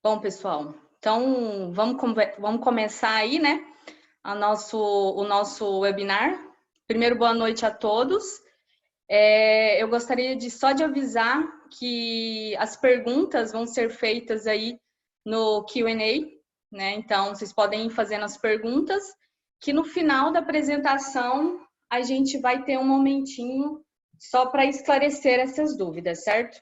Bom, pessoal, então vamos começar aí, né, o nosso webinar. Primeiro, boa noite a todos. Eu gostaria só de avisar que as perguntas vão ser feitas aí no Q&A, né? Então, vocês podem ir fazendo as perguntas, que no final da apresentação a gente vai ter um momentinho só para esclarecer essas dúvidas, certo?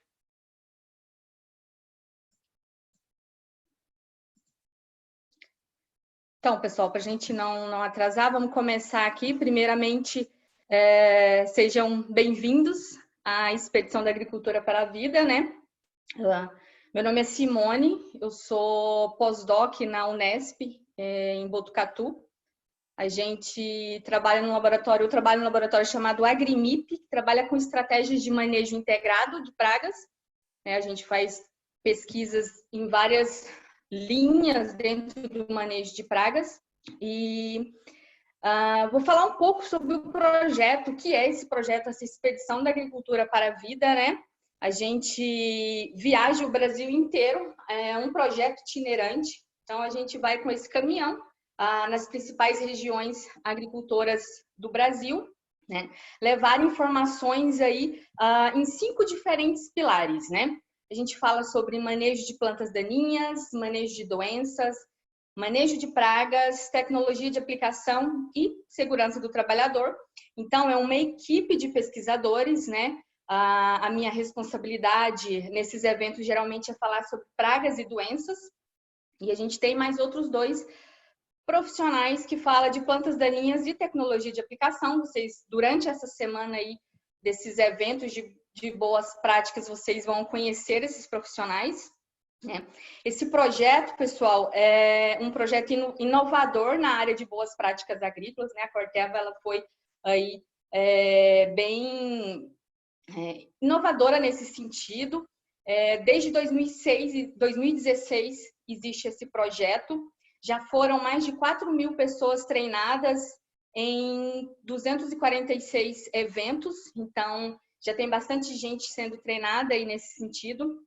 Então, pessoal, para a gente não atrasar, vamos começar aqui. Primeiramente, sejam bem-vindos à Expedição da Agricultura para a Vida, né? Meu nome é Simone, eu sou pós-doc na Unesp, em Botucatu. A gente trabalha no laboratório, eu trabalho no laboratório chamado Agrimip, que trabalha com estratégias de manejo integrado de pragas. A gente faz pesquisas em várias linhas dentro do manejo de pragas e vou falar um pouco sobre o projeto, o que é esse projeto, essa Expedição da Agricultura para a Vida, né? A gente viaja o Brasil inteiro, é um projeto itinerante, então a gente vai com esse caminhão nas principais regiões agricultoras do Brasil, né? Levar informações aí em 5 diferentes pilares, né? A gente fala sobre manejo de plantas daninhas, manejo de doenças, manejo de pragas, tecnologia de aplicação e segurança do trabalhador. Então, é uma equipe de pesquisadores, né? A minha responsabilidade nesses eventos geralmente é falar sobre pragas e doenças. E a gente tem mais outros 2 profissionais que falam de plantas daninhas e tecnologia de aplicação. Vocês, durante essa semana aí, desses eventos de boas práticas, vocês vão conhecer esses profissionais. Esse projeto, pessoal, é um projeto inovador na área de boas práticas agrícolas, né? A Corteva, ela foi aí bem inovadora nesse sentido. Desde 2006 e 2016 existe esse projeto. Já foram mais de 4.000 pessoas treinadas em 246 eventos, então já tem bastante gente sendo treinada aí nesse sentido.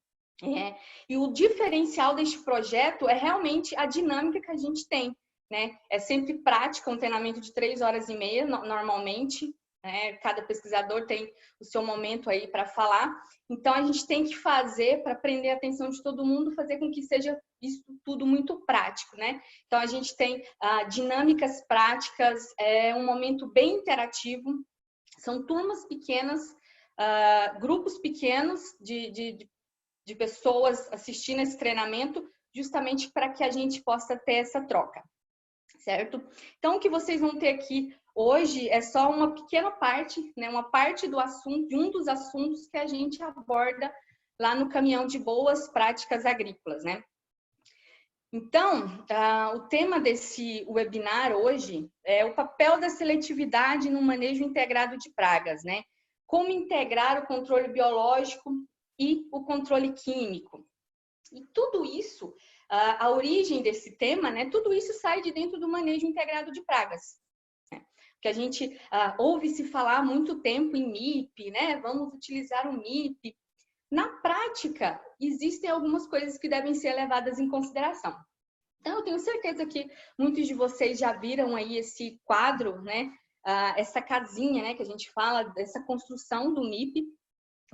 E o diferencial deste projeto é realmente a dinâmica que a gente tem, né? É sempre prática, um treinamento de 3 horas e meia, normalmente, né? Cada pesquisador tem o seu momento aí para falar. Então, a gente tem que fazer, para prender a atenção de todo mundo, fazer com que seja isso tudo muito prático, né? Então, a gente tem dinâmicas práticas, um momento bem interativo, são turmas pequenas, grupos pequenos de pessoas assistindo esse treinamento, justamente para que a gente possa ter essa troca, certo? Então, o que vocês vão ter aqui hoje é só uma pequena parte, né? Uma parte do assunto, de um dos assuntos que a gente aborda lá no caminhão de boas práticas agrícolas, né? Então, o tema desse webinar hoje é o papel da seletividade no manejo integrado de pragas, né? Como integrar o controle biológico e o controle químico. E tudo isso, a origem desse tema, né? Tudo isso sai de dentro do manejo integrado de pragas. Né? Que a gente ouve se falar há muito tempo em MIP, né? Vamos utilizar o MIP. Na prática, existem algumas coisas que devem ser levadas em consideração. Então, eu tenho certeza que muitos de vocês já viram aí esse quadro, né? Essa casinha, né? Que a gente fala dessa construção do MIP,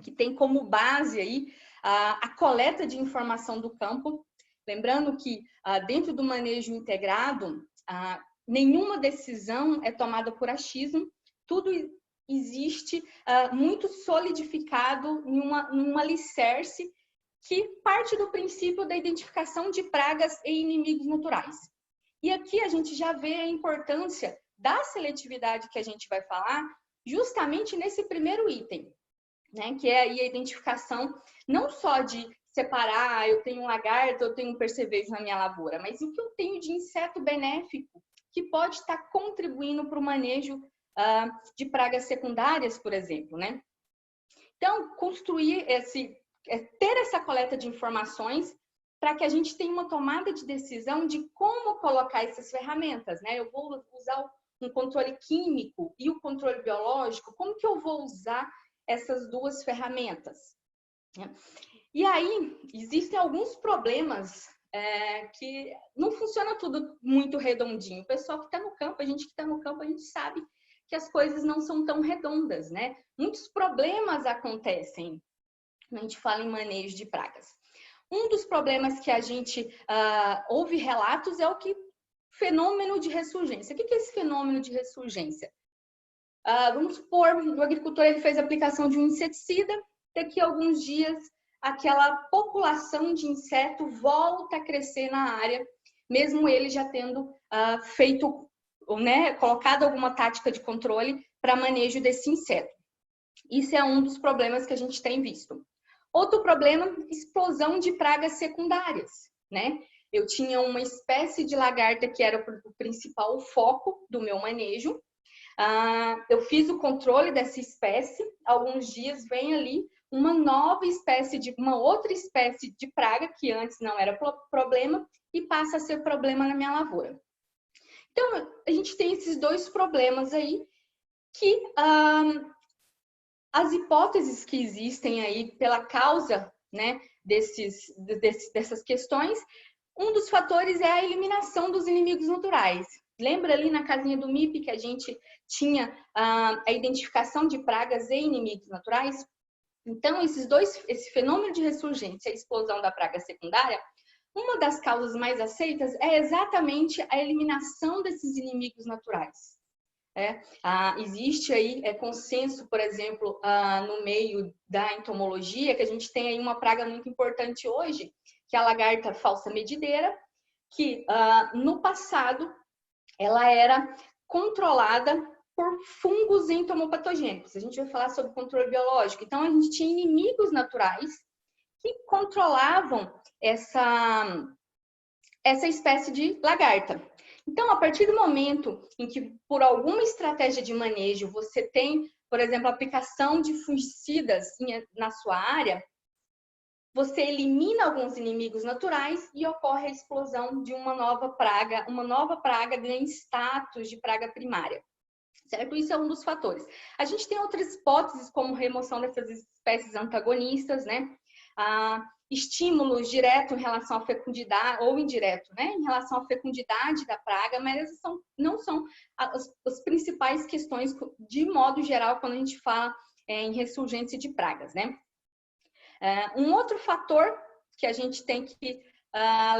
que tem como base aí a coleta de informação do campo. Lembrando que dentro do manejo integrado, nenhuma decisão é tomada por achismo, tudo existe muito solidificado em um alicerce que parte do princípio da identificação de pragas e inimigos naturais. E aqui a gente já vê a importância da seletividade que a gente vai falar justamente nesse primeiro item, né? Que é aí a identificação não só de separar, eu tenho um lagarto, eu tenho um percevejo na minha lavoura, mas o que eu tenho de inseto benéfico que pode estar contribuindo para o manejo de pragas secundárias, por exemplo, né? Então, ter essa coleta de informações para que a gente tenha uma tomada de decisão de como colocar essas ferramentas, né? Eu vou usar um controle químico e o controle biológico, como que eu vou usar essas 2 ferramentas? E aí, existem alguns problemas que não funciona tudo muito redondinho. O pessoal que está no campo, a gente que está no campo, a gente sabe que as coisas não são tão redondas, né? Muitos problemas acontecem quando a gente fala em manejo de pragas. Um dos problemas que a gente ouve relatos é o fenômeno de ressurgência. O que é esse fenômeno de ressurgência? Vamos supor, o agricultor ele fez a aplicação de um inseticida, daqui a alguns dias aquela população de inseto volta a crescer na área, mesmo ele já tendo feito, né, colocado alguma tática de controle para manejo desse inseto. Isso é um dos problemas que a gente tem visto. Outro problema, explosão de pragas secundárias, né? Eu tinha uma espécie de lagarta que era o principal foco do meu manejo. Eu fiz o controle dessa espécie, alguns dias vem ali uma outra espécie de praga, que antes não era problema, e passa a ser problema na minha lavoura. Então, a gente tem esses dois problemas aí, que as hipóteses que existem aí pela causa, né, dessas questões, um dos fatores é a eliminação dos inimigos naturais. Lembra ali na casinha do MIP que a gente tinha a identificação de pragas e inimigos naturais? Então, esse fenômeno de ressurgência e a explosão da praga secundária, uma das causas mais aceitas é exatamente a eliminação desses inimigos naturais. Existe aí consenso, por exemplo, no meio da entomologia, que a gente tem aí uma praga muito importante hoje, que é a lagarta falsa medideira, que no passado ela era controlada por fungos entomopatogênicos. A gente vai falar sobre controle biológico. Então, a gente tinha inimigos naturais que controlavam essa espécie de lagarta. Então, a partir do momento em que, por alguma estratégia de manejo, você tem, por exemplo, a aplicação de fungicidas na sua área, você elimina alguns inimigos naturais e ocorre a explosão de uma nova praga ganha status de praga primária. Certo? Isso é um dos fatores. A gente tem outras hipóteses, como remoção dessas espécies antagonistas, né? Estímulos direto em relação à fecundidade, ou indireto, né? Em relação à fecundidade da praga, mas essas não são as principais questões, de modo geral, quando a gente fala em ressurgência de pragas, né? Um outro fator que a gente tem que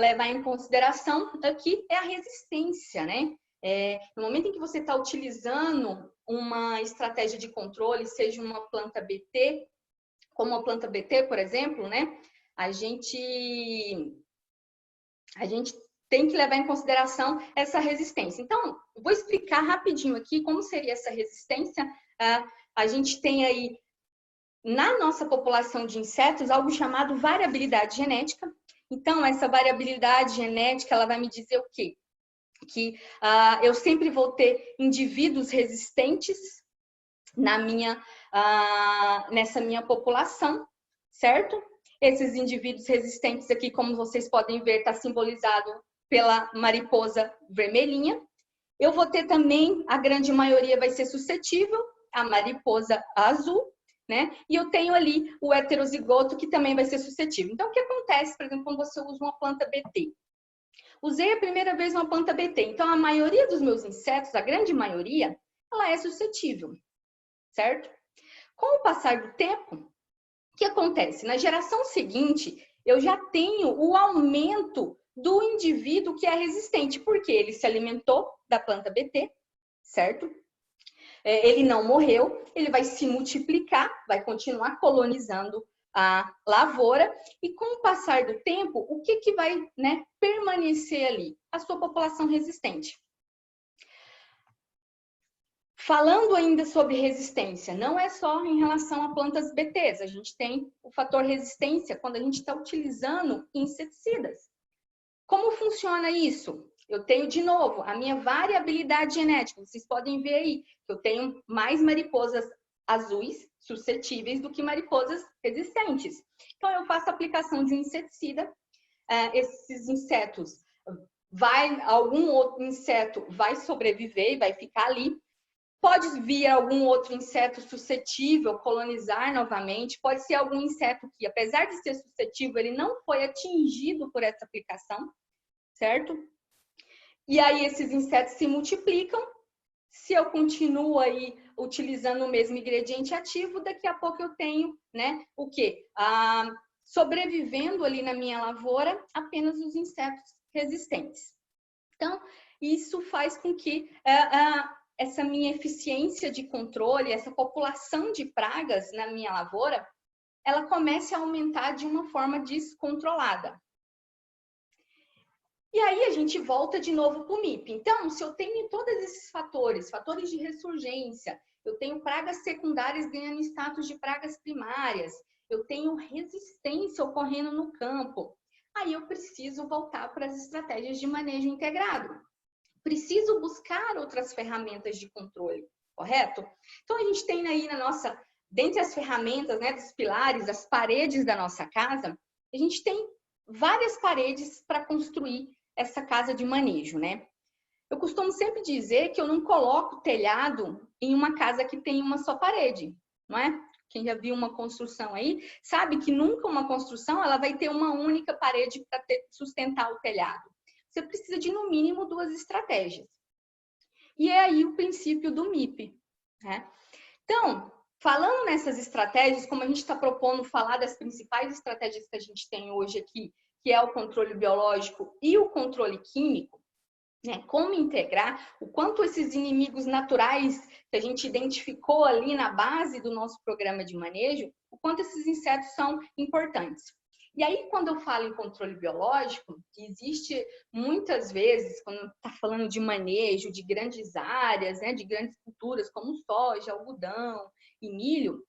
levar em consideração aqui é a resistência, né? No momento em que você está utilizando uma estratégia de controle, seja uma planta BT, como a planta BT, por exemplo, né? A gente tem que levar em consideração essa resistência. Então, vou explicar rapidinho aqui como seria essa resistência. A gente tem aí, na nossa população de insetos, algo chamado variabilidade genética. Então, essa variabilidade genética, ela vai me dizer o quê? Que eu sempre vou ter indivíduos resistentes nessa minha população, certo? Esses indivíduos resistentes aqui, como vocês podem ver, está simbolizado pela mariposa vermelhinha. Eu vou ter também, a grande maioria vai ser suscetível, a mariposa azul, né? E eu tenho ali o heterozigoto, que também vai ser suscetível. Então, o que acontece, por exemplo, quando você usa uma planta BT? Usei a primeira vez uma planta BT. Então, a maioria dos meus insetos, a grande maioria, ela é suscetível, certo? Com o passar do tempo, o que acontece? Na geração seguinte, eu já tenho o aumento do indivíduo que é resistente, porque ele se alimentou da planta BT, certo? Ele não morreu, ele vai se multiplicar, vai continuar colonizando a lavoura, e com o passar do tempo, o que vai, né, permanecer ali? A sua população resistente. Falando ainda sobre resistência, não é só em relação a plantas BTs, a gente tem o fator resistência quando a gente está utilizando inseticidas. Como funciona isso? Eu tenho, de novo, a minha variabilidade genética. Vocês podem ver aí que eu tenho mais mariposas azuis suscetíveis do que mariposas resistentes. Então, eu faço a aplicação de inseticida. Esses insetos, algum outro inseto vai sobreviver e vai ficar ali. Pode vir algum outro inseto suscetível colonizar novamente, pode ser algum inseto que, apesar de ser suscetível, ele não foi atingido por essa aplicação, certo? E aí esses insetos se multiplicam. Se eu continuo aí utilizando o mesmo ingrediente ativo, daqui a pouco eu tenho, né, o quê? Sobrevivendo ali na minha lavoura apenas os insetos resistentes. Então, isso faz com que essa minha eficiência de controle, essa população de pragas na minha lavoura, ela comece a aumentar de uma forma descontrolada. E aí a gente volta de novo para o MIP. Então, se eu tenho todos esses fatores, fatores de ressurgência, eu tenho pragas secundárias ganhando status de pragas primárias, eu tenho resistência ocorrendo no campo, aí eu preciso voltar para as estratégias de manejo integrado. Preciso buscar outras ferramentas de controle, correto? Então, a gente tem aí dentre as ferramentas, né, dos pilares, das paredes da nossa casa, a gente tem várias paredes para construir essa casa de manejo, né? Eu costumo sempre dizer que eu não coloco telhado em uma casa que tem uma só parede, não é? Quem já viu uma construção aí, sabe que nunca uma construção ela vai ter uma única parede para sustentar o telhado. Você precisa de, no mínimo, 2 estratégias. E é aí o princípio do MIP, né? Então, falando nessas estratégias, como a gente está propondo falar das principais estratégias que a gente tem hoje aqui, que é o controle biológico e o controle químico, né? Como integrar, o quanto esses inimigos naturais que a gente identificou ali na base do nosso programa de manejo, o quanto esses insetos são importantes. E aí, quando eu falo em controle biológico, existe muitas vezes, quando está falando de manejo de grandes áreas, né, de grandes culturas como soja, algodão e milho,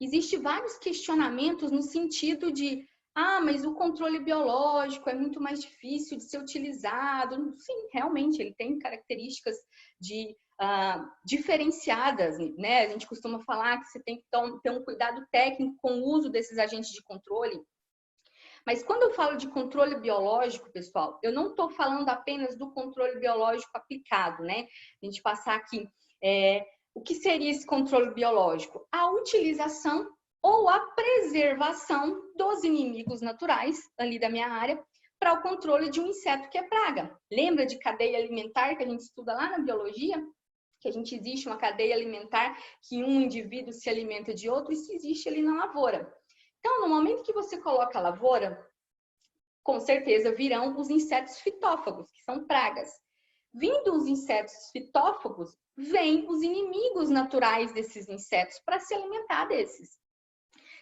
existe vários questionamentos no sentido de mas o controle biológico é muito mais difícil de ser utilizado. Sim, realmente, ele tem características diferenciadas, né? A gente costuma falar que você tem que ter um cuidado técnico com o uso desses agentes de controle. Mas quando eu falo de controle biológico, pessoal, eu não estou falando apenas do controle biológico aplicado, né? A gente passar aqui, o que seria esse controle biológico? A utilização ou a preservação dos inimigos naturais ali da minha área para o controle de um inseto que é praga. Lembra de cadeia alimentar que a gente estuda lá na biologia? Que a gente existe uma cadeia alimentar que um indivíduo se alimenta de outro, isso existe ali na lavoura. Então, no momento que você coloca a lavoura, com certeza virão os insetos fitófagos, que são pragas. Vindo os insetos fitófagos, vêm os inimigos naturais desses insetos para se alimentar desses.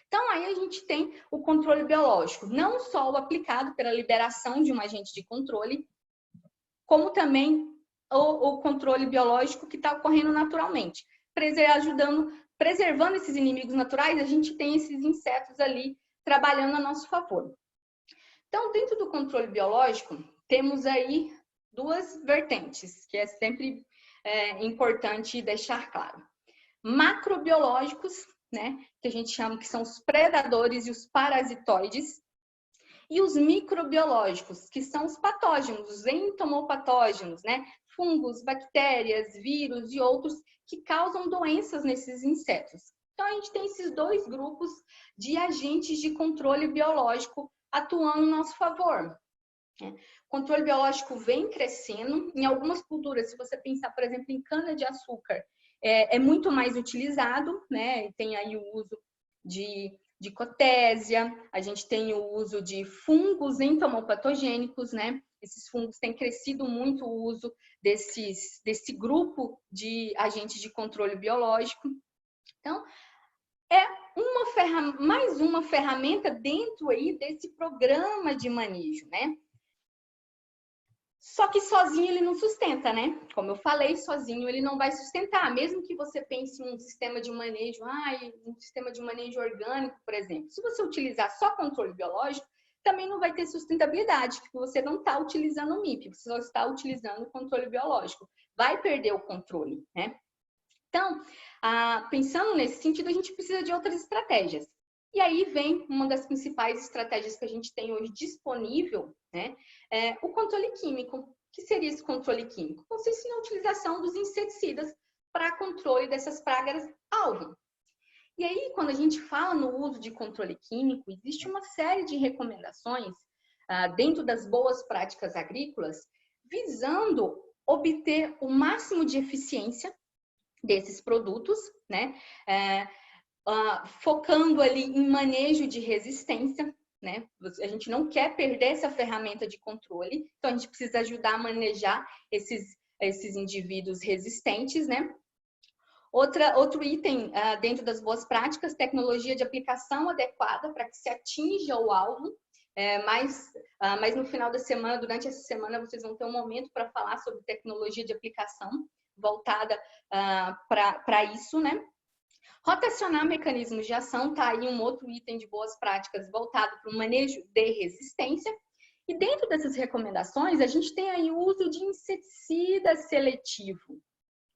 Então, aí a gente tem o controle biológico, não só o aplicado pela liberação de um agente de controle, como também o controle biológico que está ocorrendo naturalmente, preservando esses inimigos naturais, a gente tem esses insetos ali trabalhando a nosso favor. Então, dentro do controle biológico, temos aí 2 vertentes, que é sempre importante deixar claro. Macrobiológicos, né, que a gente chama que são os predadores e os parasitoides, e os microbiológicos, que são os patógenos, os entomopatógenos, né, fungos, bactérias, vírus e outros que causam doenças nesses insetos. Então, a gente tem esses 2 grupos de agentes de controle biológico atuando em nosso favor. O controle biológico vem crescendo. Em algumas culturas, se você pensar, por exemplo, em cana-de-açúcar, é muito mais utilizado, né? Tem aí o uso de cotésia, a gente tem o uso de fungos entomopatogênicos, né? Esses fungos têm crescido muito o uso desse grupo de agentes de controle biológico. Então, é mais uma ferramenta dentro aí desse programa de manejo, né? Só que sozinho ele não sustenta, né? Como eu falei, sozinho ele não vai sustentar. Mesmo que você pense em um sistema de manejo, um sistema de manejo orgânico, por exemplo. Se você utilizar só controle biológico, também não vai ter sustentabilidade, porque você não está utilizando o MIP, você só está utilizando o controle biológico. Vai perder o controle, né? Então, pensando nesse sentido, a gente precisa de outras estratégias. E aí vem uma das principais estratégias que a gente tem hoje disponível, né? O controle químico. O que seria esse controle químico? Consiste na utilização dos inseticidas para controle dessas pragas-alvo. E aí, quando a gente fala no uso de controle químico, existe uma série de recomendações dentro das boas práticas agrícolas, visando obter o máximo de eficiência desses produtos, né? Focando ali em manejo de resistência, né? A gente não quer perder essa ferramenta de controle, então a gente precisa ajudar a manejar esses indivíduos resistentes, né? Outro item dentro das boas práticas, tecnologia de aplicação adequada para que se atinja o alvo. Mas no final da semana, durante essa semana, vocês vão ter um momento para falar sobre tecnologia de aplicação voltada para isso, né? Rotacionar mecanismos de ação, tá aí um outro item de boas práticas voltado para o manejo de resistência. E dentro dessas recomendações, a gente tem aí o uso de inseticida seletivo.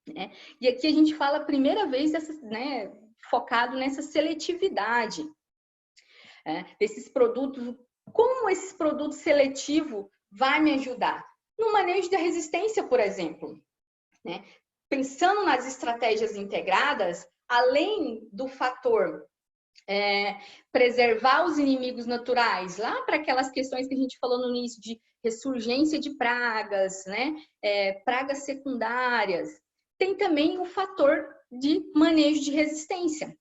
Né? E aqui a gente fala a primeira vez focado nessa seletividade desses produtos. Como esse produto seletivo vai me ajudar? No manejo da resistência, por exemplo. Né? Pensando nas estratégias integradas, além do fator preservar os inimigos naturais, lá para aquelas questões que a gente falou no início de ressurgência de pragas, né? Pragas secundárias, tem também o fator de manejo de resistência.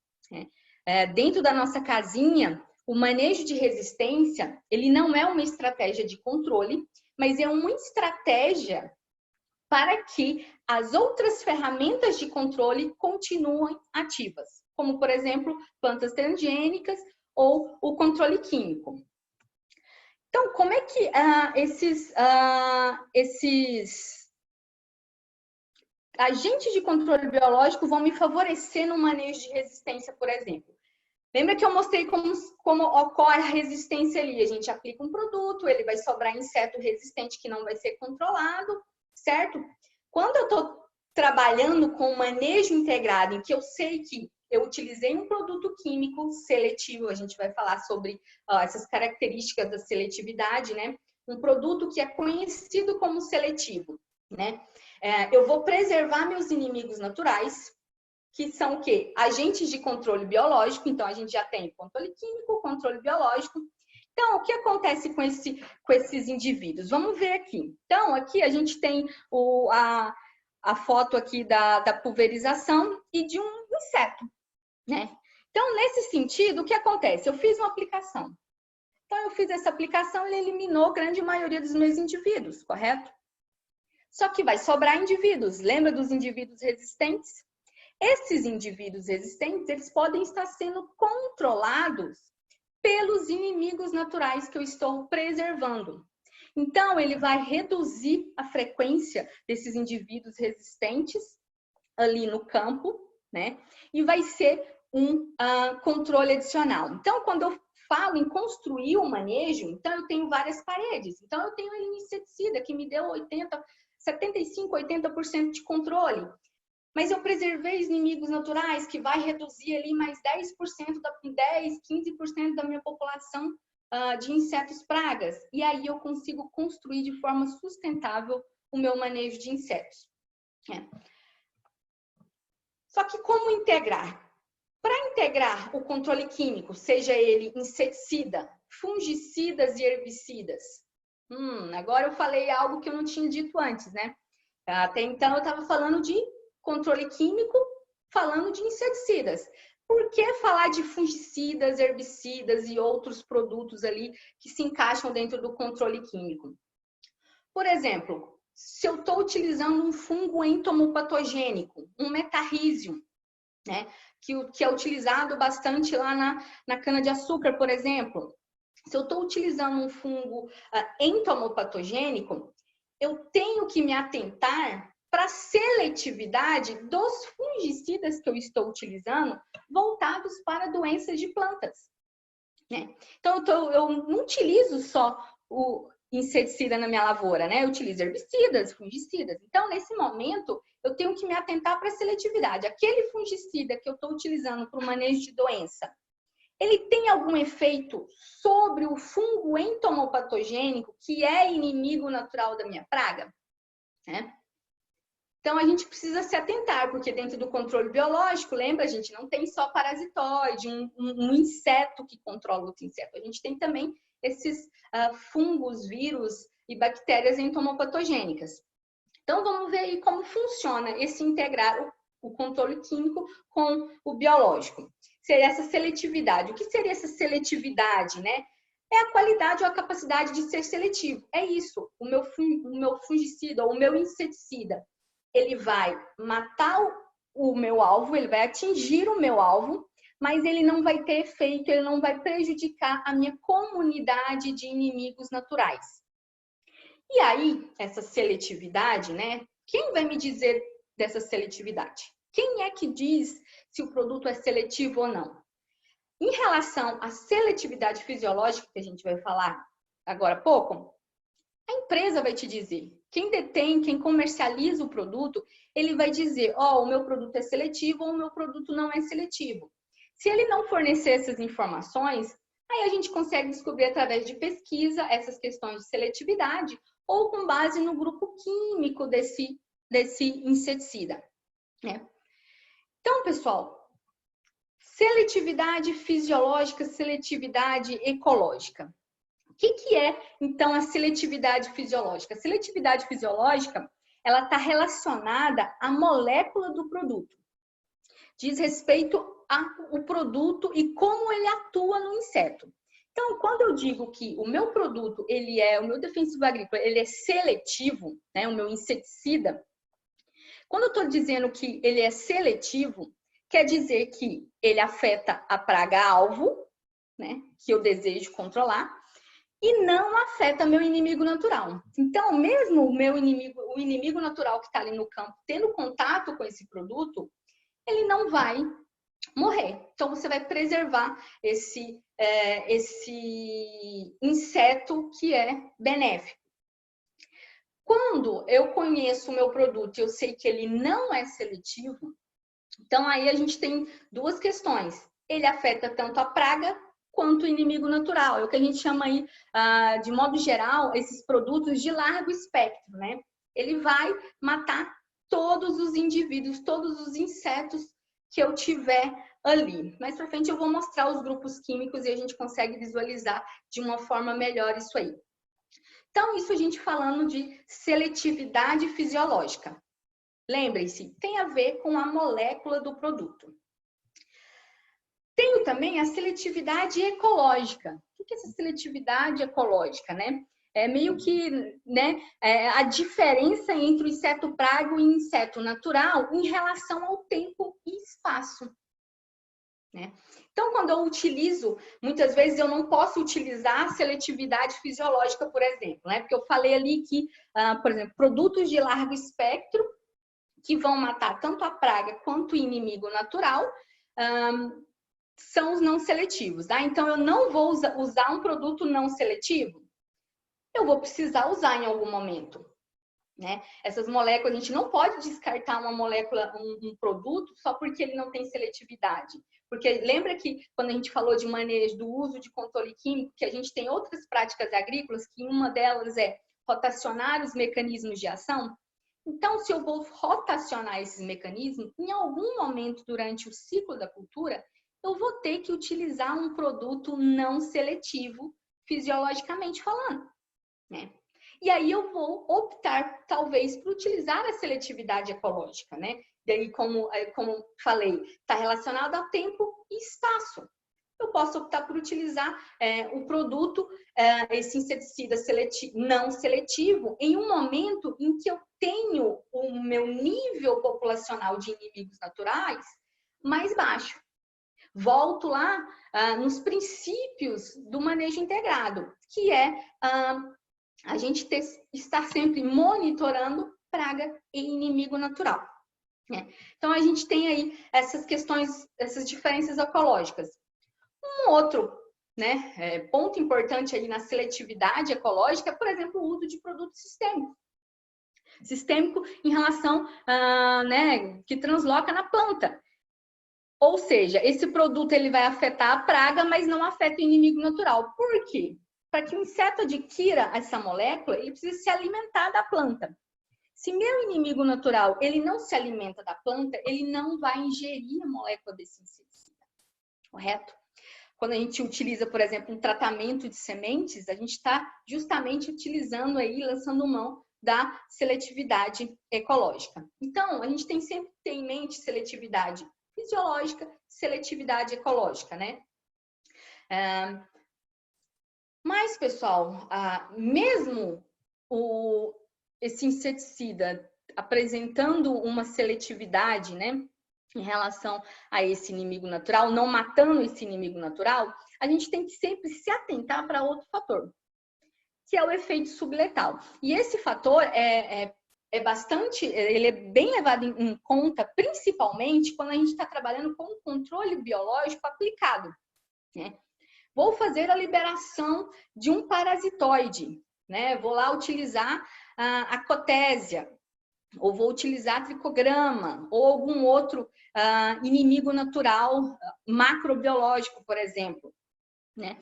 Dentro da nossa casinha, o manejo de resistência, ele não é uma estratégia de controle, mas é uma estratégia para que as outras ferramentas de controle continuem ativas, como, por exemplo, plantas transgênicas ou o controle químico. Então, como é que esses agentes de controle biológico vão me favorecer no manejo de resistência, por exemplo? Lembra que eu mostrei como ocorre a resistência ali? A gente aplica um produto, ele vai sobrar inseto resistente que não vai ser controlado, certo? Quando eu estou trabalhando com manejo integrado, em que eu sei que eu utilizei um produto químico seletivo, a gente vai falar sobre essas características da seletividade, né? Um produto que é conhecido como seletivo, né? Eu vou preservar meus inimigos naturais, que são o quê? Agentes de controle biológico. Então, a gente já tem controle químico, controle biológico. Então, o que acontece com esses indivíduos? Vamos ver aqui. Então, aqui a gente tem a foto aqui da pulverização e de um inseto, né? Então, nesse sentido, o que acontece? Eu fiz uma aplicação. Então, eu fiz essa aplicação, ele eliminou a grande maioria dos meus indivíduos, correto? Só que vai sobrar indivíduos. Lembra dos indivíduos resistentes? Esses indivíduos resistentes, eles podem estar sendo controlados pelos inimigos naturais que eu estou preservando. Então, ele vai reduzir a frequência desses indivíduos resistentes ali no campo, né? E vai ser um controle adicional. Então, quando eu falo em construir o manejo, então eu tenho várias paredes. Então, eu tenho ali um inseticida que me deu 75, 80% de controle. Mas eu preservei os inimigos naturais, que vai reduzir ali mais 10%, 15% da minha população de insetos pragas. E aí eu consigo construir de forma sustentável o meu manejo de insetos. Só que como integrar? Para integrar o controle químico, seja ele inseticida, fungicidas e herbicidas. Agora eu falei algo que eu não tinha dito antes, né? Até então eu estava falando de controle químico, falando de inseticidas. Por que falar de fungicidas, herbicidas e outros produtos ali que se encaixam dentro do controle químico? Por exemplo, se eu estou utilizando um fungo entomopatogênico, um metarrísio, né, que é utilizado bastante lá na cana-de-açúcar, por exemplo. Se eu estou utilizando um fungo entomopatogênico, eu tenho que me atentar para a seletividade dos fungicidas que eu estou utilizando voltados para doenças de plantas. Né? Então, eu não utilizo só o inseticida na minha lavoura, né? Eu utilizo herbicidas, fungicidas. Então, nesse momento, eu tenho que me atentar para a seletividade. Aquele fungicida que eu estou utilizando para o manejo de doença, ele tem algum efeito sobre o fungo entomopatogênico, que é inimigo natural da minha praga? Né? Então, a gente precisa se atentar, porque dentro do controle biológico, lembra, a gente não tem só parasitoide, um inseto que controla outro inseto. A gente tem também esses fungos, vírus e bactérias entomopatogênicas. Então, vamos ver aí como funciona esse integrar o controle químico com o biológico. Seria essa seletividade. O que seria essa seletividade, né? É a qualidade ou a capacidade de ser seletivo. É isso. O meu fungicida ou o meu inseticida, ele vai matar o meu alvo, ele vai atingir o meu alvo, mas ele não vai ter efeito, ele não vai prejudicar a minha comunidade de inimigos naturais. E aí, essa seletividade, né? Quem vai me dizer dessa seletividade? Quem é que diz se o produto é seletivo ou não? Em relação à seletividade fisiológica, que a gente vai falar agora há pouco, a empresa vai te dizer. Quem detém, quem comercializa o produto, ele vai dizer, ó, o meu produto é seletivo ou o meu produto não é seletivo. Se ele não fornecer essas informações, aí a gente consegue descobrir através de pesquisa essas questões de seletividade ou com base no grupo químico desse inseticida, né? Então, pessoal, seletividade fisiológica, seletividade ecológica. O que é, então, a seletividade fisiológica? A seletividade fisiológica, ela está relacionada à molécula do produto. Diz respeito ao produto e como ele atua no inseto. Então, quando eu digo que o meu produto, o meu defensivo agrícola, ele é seletivo, né, o meu inseticida, quando eu estou dizendo que ele é seletivo, quer dizer que ele afeta a praga-alvo, né, que eu desejo controlar, e não afeta meu inimigo natural. Então, mesmo o inimigo natural que está ali no campo, tendo contato com esse produto, ele não vai morrer. Então, você vai preservar esse inseto que é benéfico. Quando eu conheço o meu produto e eu sei que ele não é seletivo, então aí a gente tem duas questões. Ele afeta tanto a praga quanto o inimigo natural. É o que a gente chama aí, de modo geral, esses produtos de largo espectro, né? Ele vai matar todos os indivíduos, todos os insetos que eu tiver ali. Mais pra frente eu vou mostrar os grupos químicos e a gente consegue visualizar de uma forma melhor isso aí. Então, isso a gente falando de seletividade fisiológica. Lembrem-se, tem a ver com a molécula do produto. Tenho também a seletividade ecológica. O que é essa seletividade ecológica, né? É meio que, né, a diferença entre o inseto praga e o inseto natural em relação ao tempo e espaço, né? Então, quando eu utilizo, muitas vezes eu não posso utilizar a seletividade fisiológica, por exemplo, né? Porque eu falei ali que, por exemplo, produtos de largo espectro que vão matar tanto a praga quanto o inimigo natural, são os não seletivos, tá? Então, eu não vou usar um produto não seletivo, eu vou precisar usar em algum momento, né? Essas moléculas, a gente não pode descartar uma molécula, um produto, só porque ele não tem seletividade. Porque lembra que quando a gente falou de manejo, do uso de controle químico, que a gente tem outras práticas agrícolas, que uma delas é rotacionar os mecanismos de ação? Então, se eu vou rotacionar esses mecanismos, em algum momento durante o ciclo da cultura, eu vou ter que utilizar um produto não seletivo, fisiologicamente falando, né? E aí eu vou optar, talvez, por utilizar a seletividade ecológica, né? E aí, como falei, está relacionado a tempo e espaço. Eu posso optar por utilizar o produto, esse inseticida não seletivo, em um momento em que eu tenho o meu nível populacional de inimigos naturais mais baixo. Volto lá nos princípios do manejo integrado, que é a gente estar sempre monitorando praga e inimigo natural, né? Então, a gente tem aí essas questões, essas diferenças ecológicas. Um outro, né, ponto importante aí na seletividade ecológica é, por exemplo, o uso de produto sistêmico. Sistêmico em relação, né, que transloca na planta. Ou seja, esse produto ele vai afetar a praga, mas não afeta o inimigo natural. Por quê? Para que o inseto adquira essa molécula, ele precisa se alimentar da planta. Se meu inimigo natural, ele não se alimenta da planta, ele não vai ingerir a molécula desse inseticida, correto? Quando a gente utiliza, por exemplo, um tratamento de sementes, a gente está justamente utilizando aí, lançando mão da seletividade ecológica. Então, a gente tem sempre que ter em mente seletividade fisiológica, seletividade ecológica, né? Mas, pessoal, mesmo esse inseticida apresentando uma seletividade, né, em relação a esse inimigo natural, não matando esse inimigo natural, a gente tem que sempre se atentar para outro fator, que é o efeito subletal. E esse fator é bem levado em conta, principalmente quando a gente está trabalhando com um controle biológico aplicado, né? Vou fazer a liberação de um parasitoide, né? Vou lá utilizar a cotésia, ou vou utilizar tricograma, ou algum outro inimigo natural macrobiológico, por exemplo, né?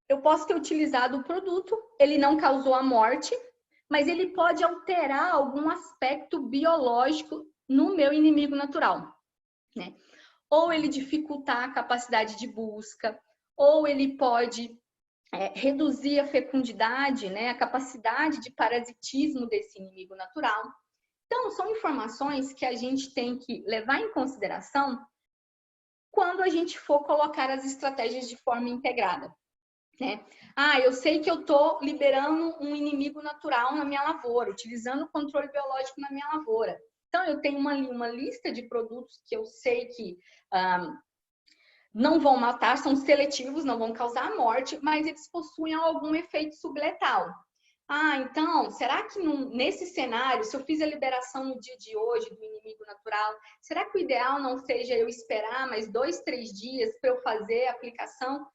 Eu posso ter utilizado o produto, ele não causou a morte, mas ele pode alterar algum aspecto biológico no meu inimigo natural, né? Ou ele dificultar a capacidade de busca, ou ele pode reduzir a fecundidade, né, a capacidade de parasitismo desse inimigo natural. Então, são informações que a gente tem que levar em consideração quando a gente for colocar as estratégias de forma integrada, né? Eu sei que eu estou liberando um inimigo natural na minha lavoura, utilizando o controle biológico na minha lavoura. Então, eu tenho uma lista de produtos que eu sei que não vão matar, são seletivos, não vão causar morte, mas eles possuem algum efeito subletal. Então, será que nesse cenário, se eu fiz a liberação no dia de hoje do inimigo natural, será que o ideal não seja eu esperar mais 2, 3 dias para eu fazer a aplicação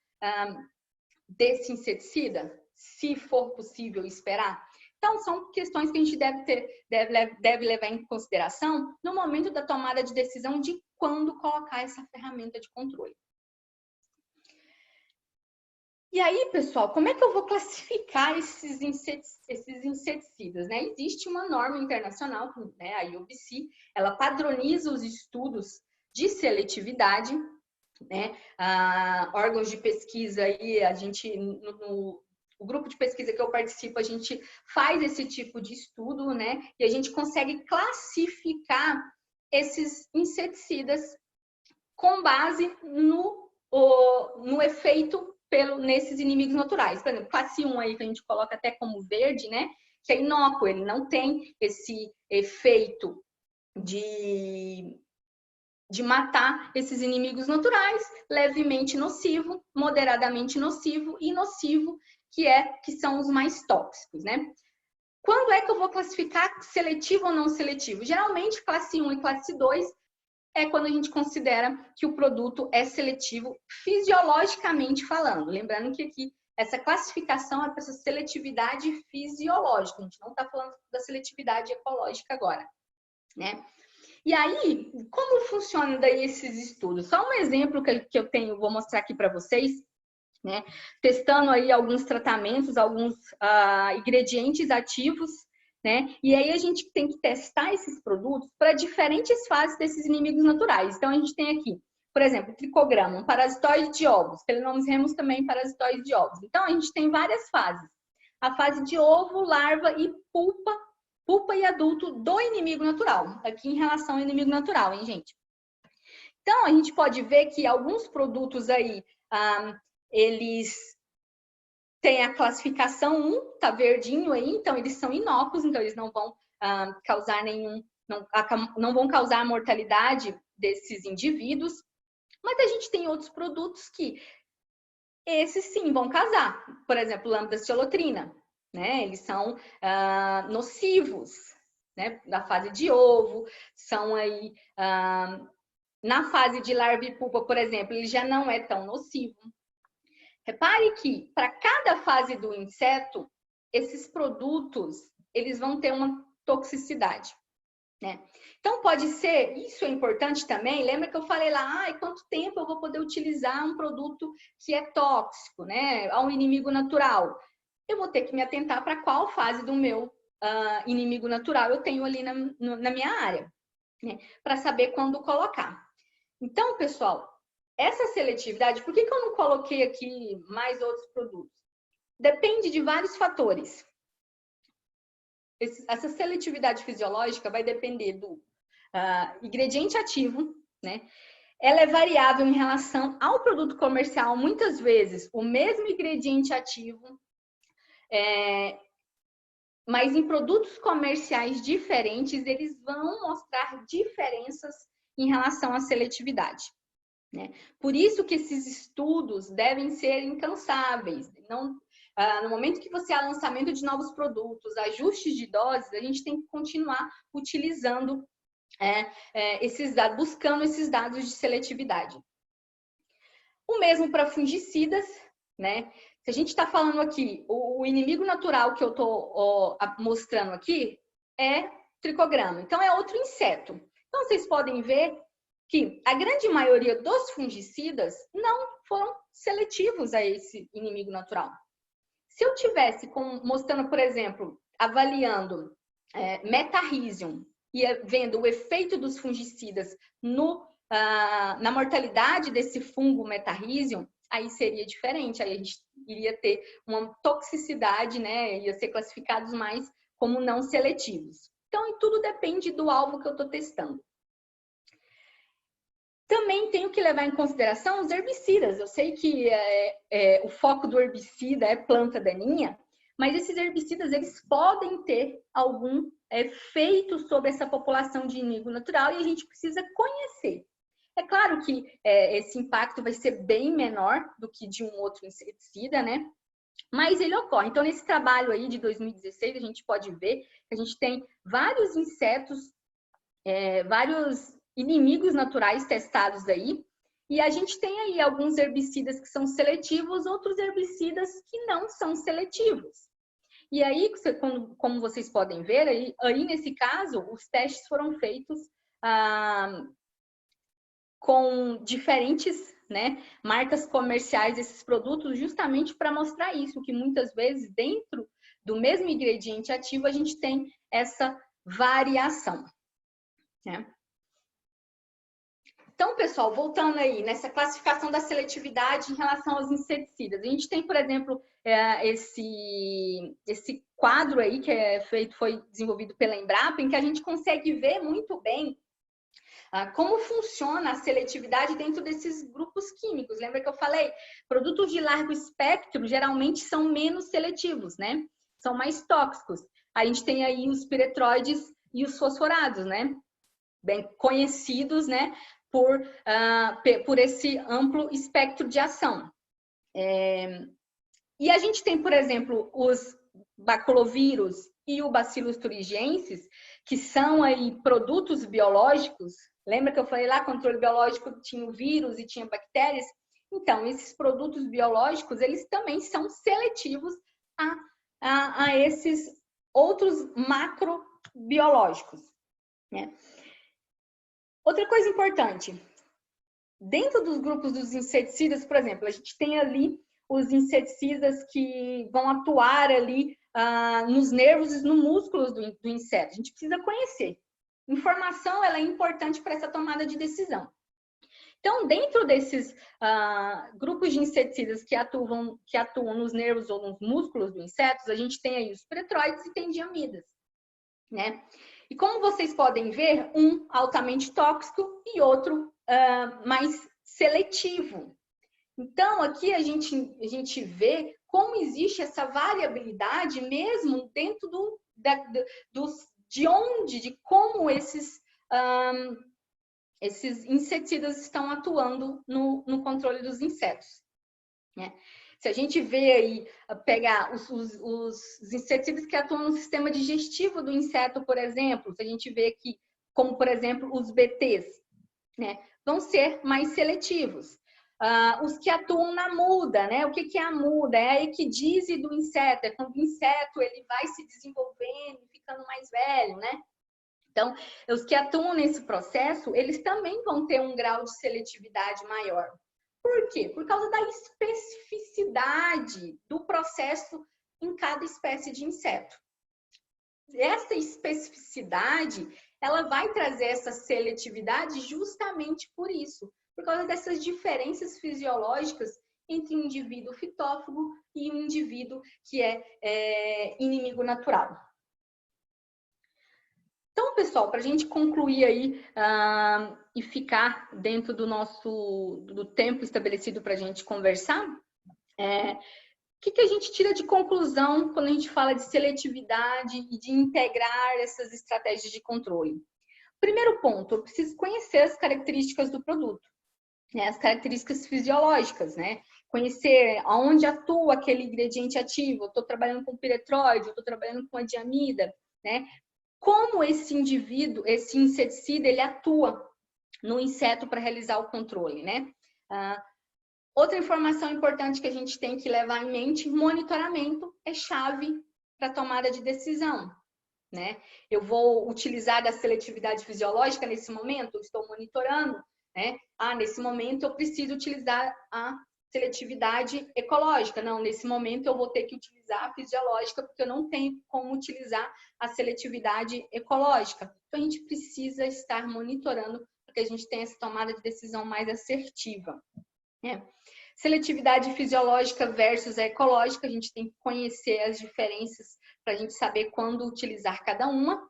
desse inseticida? Se for possível esperar? Então, são questões que a gente deve levar em consideração no momento da tomada de decisão de quando colocar essa ferramenta de controle. E aí, pessoal, como é que eu vou classificar esses inseticidas, né? Existe uma norma internacional, né, a IUCN, ela padroniza os estudos de seletividade, né? Órgãos de pesquisa aí, a gente, no grupo de pesquisa que eu participo, a gente faz esse tipo de estudo, né? E a gente consegue classificar esses inseticidas com base no efeito nesses inimigos naturais. Por exemplo, classe 1 aí, que a gente coloca até como verde, né? Que é inócuo, ele não tem esse efeito de matar esses inimigos naturais, levemente nocivo, moderadamente nocivo e nocivo, que são os mais tóxicos, né? Quando é que eu vou classificar seletivo ou não seletivo? Geralmente, classe 1 e classe 2 é quando a gente considera que o produto é seletivo fisiologicamente falando. Lembrando que aqui essa classificação é para essa seletividade fisiológica. A gente não está falando da seletividade ecológica agora, né? E aí, como funciona daí esses estudos? Só um exemplo que eu tenho, vou mostrar aqui para vocês, né? Testando aí alguns tratamentos, alguns ingredientes ativos, né? E aí a gente tem que testar esses produtos para diferentes fases desses inimigos naturais. Então, a gente tem aqui, por exemplo, tricograma, um parasitoide de ovos. Pelinomys também parasitoide de ovos. Então, a gente tem várias fases. A fase de ovo, larva e pulpa e adulto do inimigo natural. Aqui em relação ao inimigo natural, hein, gente? Então, a gente pode ver que alguns produtos aí, eles têm a classificação 1, tá verdinho aí, então eles são inócuos, então eles não vão causar não vão causar a mortalidade desses indivíduos. Mas a gente tem outros produtos que esses sim vão causar. Por exemplo, lambda-ciolotrina, né? Eles são nocivos, né? Na fase de ovo, são aí na fase de larva e pupa, por exemplo, ele já não é tão nocivo. Repare que para cada fase do inseto, esses produtos eles vão ter uma toxicidade, né? Então pode ser, isso é importante também. Lembra que eu falei lá, quanto tempo eu vou poder utilizar um produto que é tóxico, né? A um inimigo natural. Eu vou ter que me atentar para qual fase do meu inimigo natural eu tenho ali na minha área, né? Para saber quando colocar. Então, pessoal, essa seletividade, por que eu não coloquei aqui mais outros produtos? Depende de vários fatores. Essa seletividade fisiológica vai depender do ingrediente ativo, né? Ela é variável em relação ao produto comercial. Muitas vezes, o mesmo ingrediente ativo, mas em produtos comerciais diferentes, eles vão mostrar diferenças em relação à seletividade, né? Por isso que esses estudos devem ser incansáveis. Não, no momento que você há lançamento de novos produtos, ajustes de doses, a gente tem que continuar utilizando esses dados, buscando esses dados de seletividade. O mesmo para fungicidas, né? Se a gente está falando aqui, o inimigo natural que eu estou mostrando aqui é tricograma. Então, é outro inseto. Então, vocês podem ver que a grande maioria dos fungicidas não foram seletivos a esse inimigo natural. Se eu tivesse mostrando, por exemplo, avaliando Metarhizium e vendo o efeito dos fungicidas na mortalidade desse fungo Metarhizium, aí seria diferente, aí a gente iria ter uma toxicidade, né? Ia ser classificados mais como não seletivos. Então, tudo depende do alvo que eu estou testando. Também tenho que levar em consideração os herbicidas. Eu sei que o foco do herbicida é planta daninha, mas esses herbicidas eles podem ter algum efeito sobre essa população de inimigo natural e a gente precisa conhecer. É claro que esse impacto vai ser bem menor do que de um outro inseticida, né? Mas ele ocorre. Então, nesse trabalho aí de 2016, a gente pode ver que a gente tem vários insetos, vários inimigos naturais testados aí, e a gente tem aí alguns herbicidas que são seletivos, outros herbicidas que não são seletivos. E aí, como vocês podem ver, aí nesse caso, os testes foram feitos com diferentes, né, marcas comerciais desses produtos, justamente para mostrar isso, que muitas vezes dentro do mesmo ingrediente ativo a gente tem essa variação, né? Então, pessoal, voltando aí nessa classificação da seletividade em relação aos inseticidas, a gente tem, por exemplo, esse quadro aí que foi desenvolvido pela Embrapa, em que a gente consegue ver muito bem como funciona a seletividade dentro desses grupos químicos. Lembra que eu falei? Produtos de largo espectro geralmente são menos seletivos, né? São mais tóxicos. A gente tem aí os piretroides e os fosforados, né? Bem conhecidos, né? Por esse amplo espectro de ação. E a gente tem, por exemplo, os baculovírus e o Bacillus thuringiensis, que são aí produtos biológicos. Lembra que eu falei lá, controle biológico tinha o vírus e tinha bactérias? Então, esses produtos biológicos, eles também são seletivos a esses outros macrobiológicos, né? Outra coisa importante, dentro dos grupos dos inseticidas, por exemplo, a gente tem ali os inseticidas que vão atuar ali nos nervos e nos músculos do inseto. A gente precisa conhecer. Informação ela é importante para essa tomada de decisão. Então, dentro desses grupos de inseticidas que atuam nos nervos ou nos músculos do inseto, a gente tem aí os piretroides e tendiamidas, né? E como vocês podem ver, um altamente tóxico e outro mais seletivo. Então, aqui a gente vê como existe essa variabilidade mesmo dentro de como esses inseticidas estão atuando no controle dos insetos, né? Se a gente vê aí, pegar os inseticidas que atuam no sistema digestivo do inseto, por exemplo, se a gente vê aqui, como por exemplo os BTs, né, vão ser mais seletivos. Os que atuam na muda, né? O que é a muda? É a equidise do inseto, é quando o inseto ele vai se desenvolvendo, ficando mais velho, né? Então, os que atuam nesse processo, eles também vão ter um grau de seletividade maior. Por quê? Por causa da especificidade do processo em cada espécie de inseto. essa especificidade, ela vai trazer essa seletividade justamente por isso, por causa dessas diferenças fisiológicas entre um indivíduo fitófago e um indivíduo que é inimigo natural. Então, pessoal, para a gente concluir aí e ficar dentro do tempo estabelecido para a gente conversar, o que a gente tira de conclusão quando a gente fala de seletividade e de integrar essas estratégias de controle? Primeiro ponto, eu preciso conhecer as características do produto, né? As características fisiológicas, né? Conhecer aonde atua aquele ingrediente ativo. Eu estou trabalhando com piretróide, eu estou trabalhando com a diamida, né? Como esse indivíduo, esse inseticida, ele atua no inseto para realizar o controle, né? Outra informação importante que a gente tem que levar em mente, monitoramento é chave para tomada de decisão, né? Eu vou utilizar da seletividade fisiológica nesse momento, eu estou monitorando, né? Nesse momento eu preciso utilizar a seletividade ecológica. Não, nesse momento eu vou ter que utilizar a fisiológica porque eu não tenho como utilizar a seletividade ecológica. Então a gente precisa estar monitorando para que a gente tenha essa tomada de decisão mais assertiva, né? Seletividade fisiológica versus a ecológica, a gente tem que conhecer as diferenças para a gente saber quando utilizar cada uma,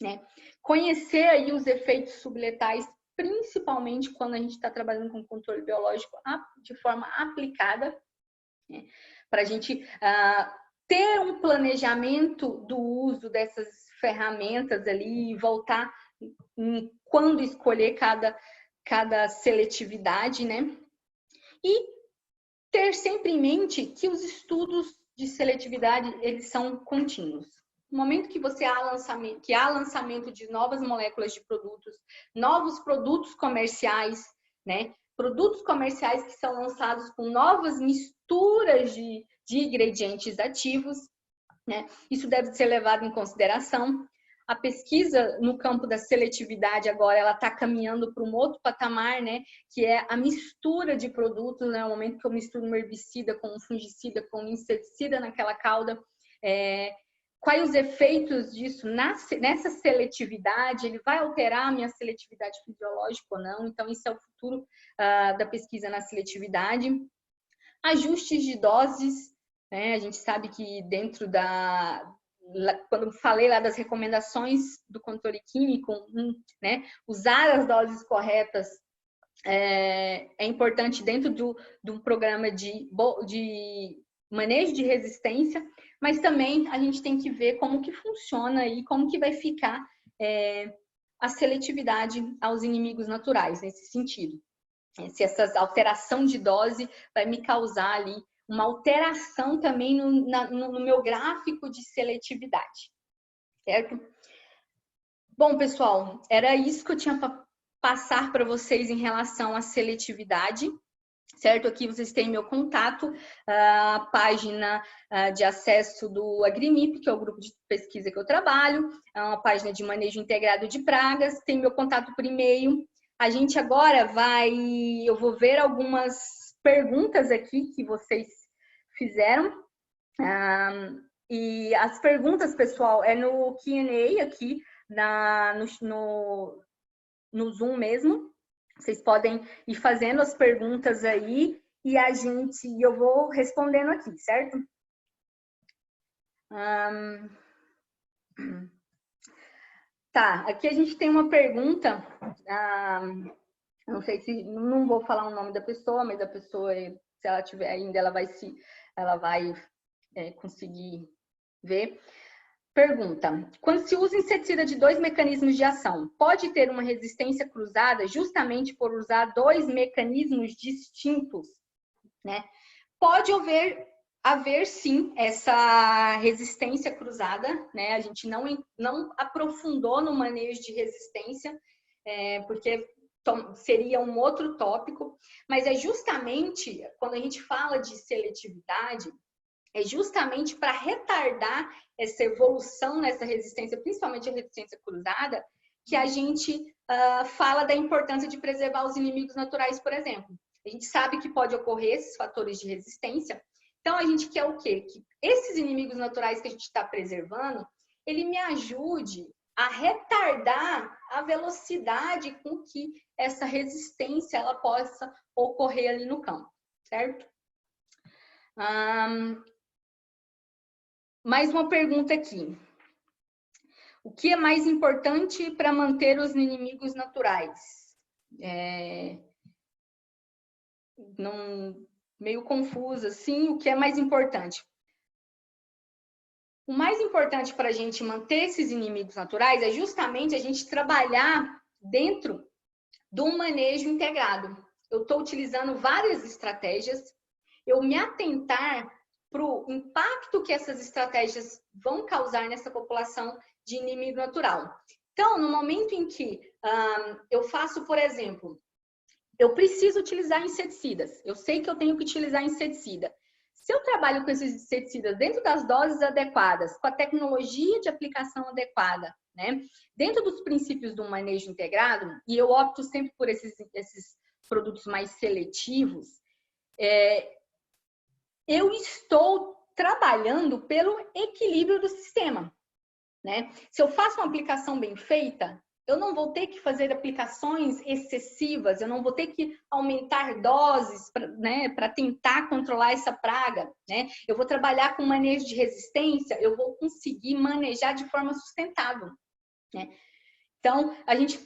né? Conhecer aí os efeitos subletais, principalmente quando a gente está trabalhando com controle biológico de forma aplicada, né? Para a gente ter um planejamento do uso dessas ferramentas ali e voltar em quando escolher cada seletividade, né? E ter sempre em mente que os estudos de seletividade, eles são contínuos. No momento que há lançamento de novas moléculas de produtos, novos produtos comerciais, né? Produtos comerciais que são lançados com novas misturas de ingredientes ativos, né? Isso deve ser levado em consideração. A pesquisa no campo da seletividade agora ela está caminhando para um outro patamar, né? Que é a mistura de produtos, né? O momento que eu misturo um herbicida com um fungicida, com um inseticida naquela cauda, quais os efeitos disso nessa seletividade? Ele vai alterar a minha seletividade fisiológica ou não? Então, isso é o futuro da pesquisa na seletividade. Ajustes de doses, né? A gente sabe que dentro quando eu falei lá das recomendações do controle químico, né? Usar as doses corretas é importante dentro do programa de manejo de resistência, mas também a gente tem que ver como que funciona e como que vai ficar a seletividade aos inimigos naturais nesse sentido. Se essa alteração de dose vai me causar ali uma alteração também no meu gráfico de seletividade, certo? Bom, pessoal, era isso que eu tinha para passar para vocês em relação à seletividade, certo? Aqui vocês têm meu contato, a página de acesso do Agrimip, que é o grupo de pesquisa que eu trabalho, é uma página de manejo integrado de pragas, tem meu contato por e-mail. A gente agora eu vou ver algumas perguntas aqui que vocês fizeram. E as perguntas, pessoal, é no Q&A aqui no Zoom mesmo. Vocês podem ir fazendo as perguntas aí e eu vou respondendo aqui, certo? Tá, aqui a gente tem uma pergunta. Não sei não vou falar o nome da pessoa, mas a pessoa, se ela tiver ainda, ela vai conseguir ver. Pergunta: quando se usa inseticida de 2 mecanismos de ação, pode ter uma resistência cruzada justamente por usar 2 mecanismos distintos, né? Pode haver sim essa resistência cruzada, né? A gente não aprofundou no manejo de resistência, porque seria um outro tópico, mas é justamente quando a gente fala de seletividade, é justamente para retardar essa evolução nessa resistência, principalmente a resistência cruzada, que a gente fala da importância de preservar os inimigos naturais, por exemplo. A gente sabe que pode ocorrer esses fatores de resistência, então a gente quer o quê? Que esses inimigos naturais que a gente está preservando, ele me ajude a retardar a velocidade com que essa resistência ela possa ocorrer ali no campo, certo? Mais uma pergunta aqui. O que é mais importante para manter os inimigos naturais? Meio confuso assim, o que é mais importante? O mais importante para a gente manter esses inimigos naturais é justamente a gente trabalhar dentro do manejo integrado. Eu estou utilizando várias estratégias, eu me atentar para o impacto que essas estratégias vão causar nessa população de inimigo natural. Então, no momento em que eu faço, por exemplo, eu preciso utilizar inseticidas, eu sei que eu tenho que utilizar inseticida. Se eu trabalho com esses inseticidas dentro das doses adequadas, com a tecnologia de aplicação adequada, né, dentro dos princípios do manejo integrado, e eu opto sempre por esses produtos mais seletivos, eu estou trabalhando pelo equilíbrio do sistema, né? Se eu faço uma aplicação bem feita, eu não vou ter que fazer aplicações excessivas, eu não vou ter que aumentar doses para tentar controlar essa praga, né? Eu vou trabalhar com manejo de resistência, eu vou conseguir manejar de forma sustentável, né? Então,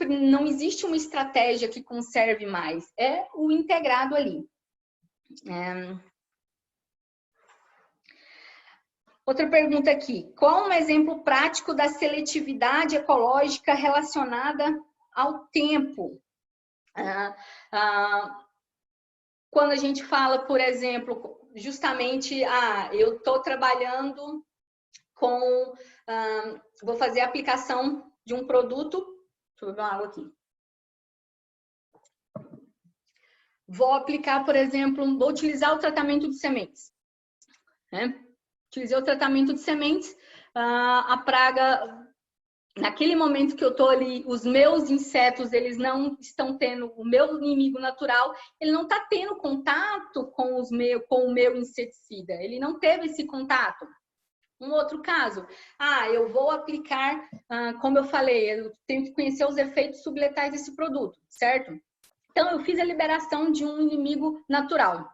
não existe uma estratégia que conserve mais, é o integrado ali. Outra pergunta aqui. Qual um exemplo prático da seletividade ecológica relacionada ao tempo? Quando a gente fala, por exemplo, justamente, eu estou trabalhando com... vou fazer a aplicação de um produto... Deixa eu beber uma água aqui. Vou aplicar, por exemplo, vou utilizar o tratamento de sementes, né? Utilizei o tratamento de sementes, a praga, naquele momento que eu estou ali, os meus insetos, eles não estão tendo, o meu inimigo natural, ele não está tendo contato com o meu inseticida, ele não teve esse contato. Um outro caso, eu vou aplicar, como eu falei, eu tenho que conhecer os efeitos subletais desse produto, certo? Então, eu fiz a liberação de um inimigo natural.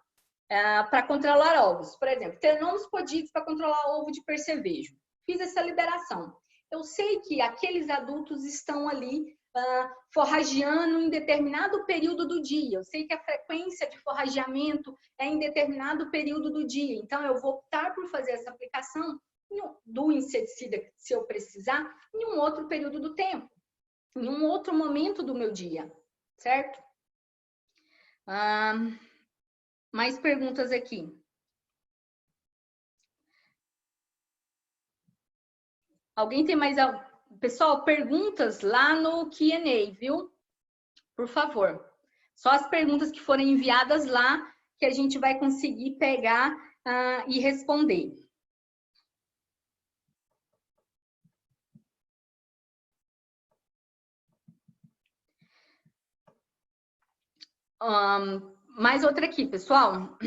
Para controlar ovos. Por exemplo, Ctenomys podídeos para controlar ovo de percevejo. Fiz essa liberação. Eu sei que aqueles adultos estão ali forrageando em determinado período do dia. Eu sei que a frequência de forrageamento é em determinado período do dia. Então, eu vou optar por fazer essa aplicação do inseticida, se eu precisar, em um outro período do tempo, em um outro momento do meu dia, certo? Mais perguntas aqui. Alguém tem mais... Pessoal, perguntas lá no Q&A, viu? Por favor. Só as perguntas que forem enviadas lá que a gente vai conseguir pegar e responder. Mais outra aqui, pessoal.